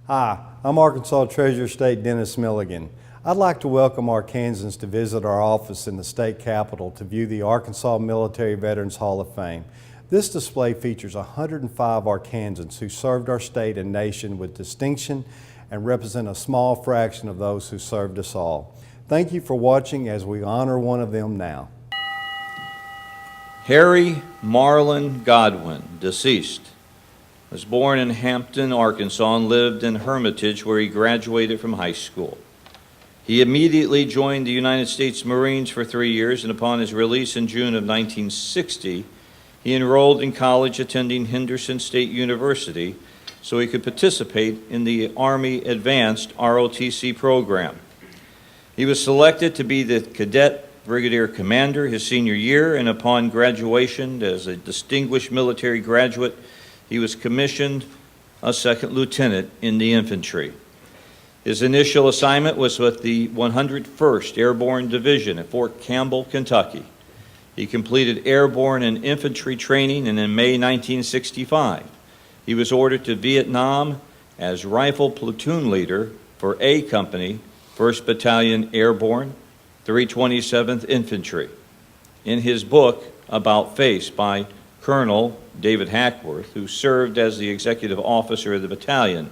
Hi, I'm Arkansas Treasurer State Dennis Milligan. I'd like to welcome Arkansans to visit our office in the state capitol to view the Arkansas Military Veterans Hall of Fame. This display features 105 Arkansans who served our state and nation with distinction and represent a small fraction of those who served us all. Thank you for watching as we honor one of them now. Harry Marlin Godwin, deceased, was born in Hampton, Arkansas, and lived in Hermitage, where he graduated from high school. He immediately joined the United States Marines for 3 years, and upon his release in June of 1960, he enrolled in college attending Henderson State University so he could participate in the Army Advanced ROTC program. He was selected to be the Cadet Brigadier Commander his senior year, and upon graduation as a distinguished military graduate, he was commissioned a second lieutenant in the infantry. His initial assignment was with the 101st Airborne Division at Fort Campbell, Kentucky. He completed airborne and infantry training, and in May 1965, he was ordered to Vietnam as rifle platoon leader for A Company, 1st Battalion Airborne, 327th Infantry. In his book, About Face, by Colonel David Hackworth, who served as the executive officer of the battalion,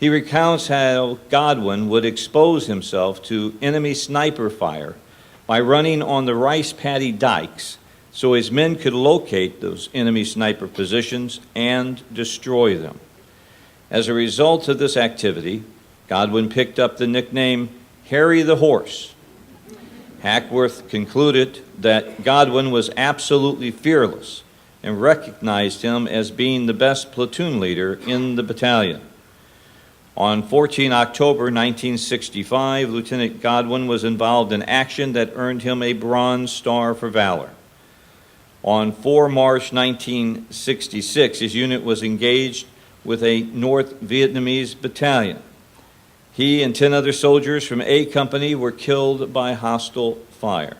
he recounts how Godwin would expose himself to enemy sniper fire by running on the rice paddy dikes so his men could locate those enemy sniper positions and destroy them. As a result of this activity, Godwin picked up the nickname Harry the Horse. Hackworth concluded that Godwin was absolutely fearless and recognized him as being the best platoon leader in the battalion. On 14 October 1965, Lieutenant Godwin was involved in action that earned him a Bronze Star for Valor. On 4 March 1966, his unit was engaged with a North Vietnamese battalion. He and 10 other soldiers from A Company were killed by hostile fire.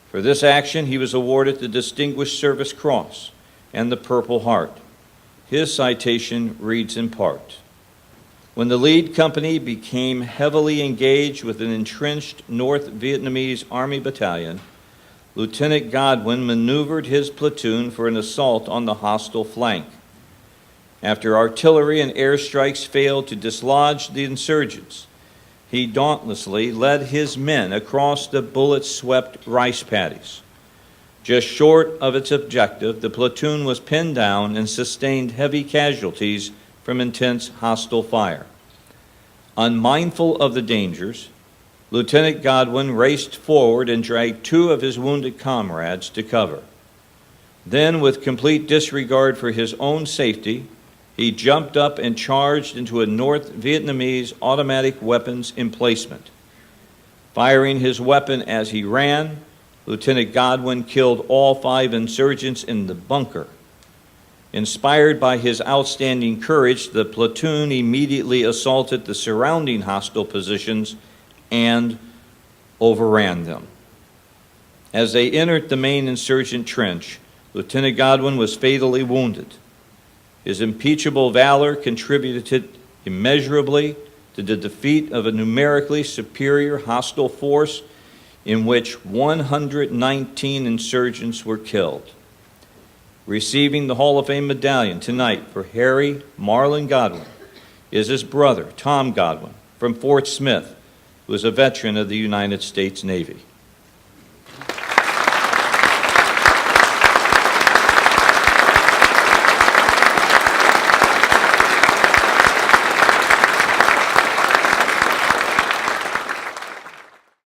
For this action, he was awarded the Distinguished Service Cross and the Purple Heart. His citation reads in part, "When the lead company became heavily engaged with an entrenched North Vietnamese Army battalion, Lieutenant Godwin maneuvered his platoon for an assault on the hostile flank. After artillery and airstrikes failed to dislodge the insurgents, he dauntlessly led his men across the bullet-swept rice paddies. Just short of its objective, the platoon was pinned down and sustained heavy casualties from intense hostile fire. Unmindful of the dangers, Lieutenant Godwin raced forward and dragged 2 of his wounded comrades to cover. Then, with complete disregard for his own safety, he jumped up and charged into a North Vietnamese automatic weapons emplacement. Firing his weapon as he ran, Lieutenant Godwin killed all 5 insurgents in the bunker. Inspired by his outstanding courage, the platoon immediately assaulted the surrounding hostile positions and overran them. As they entered the main insurgent trench, Lieutenant Godwin was fatally wounded. His impeachable valor contributed immeasurably to the defeat of a numerically superior hostile force in which 119 insurgents were killed. Receiving the Hall of Fame medallion tonight for Harry Marlin Godwin is his brother, Tom Godwin, from Fort Smith, who is a veteran of the United States Navy.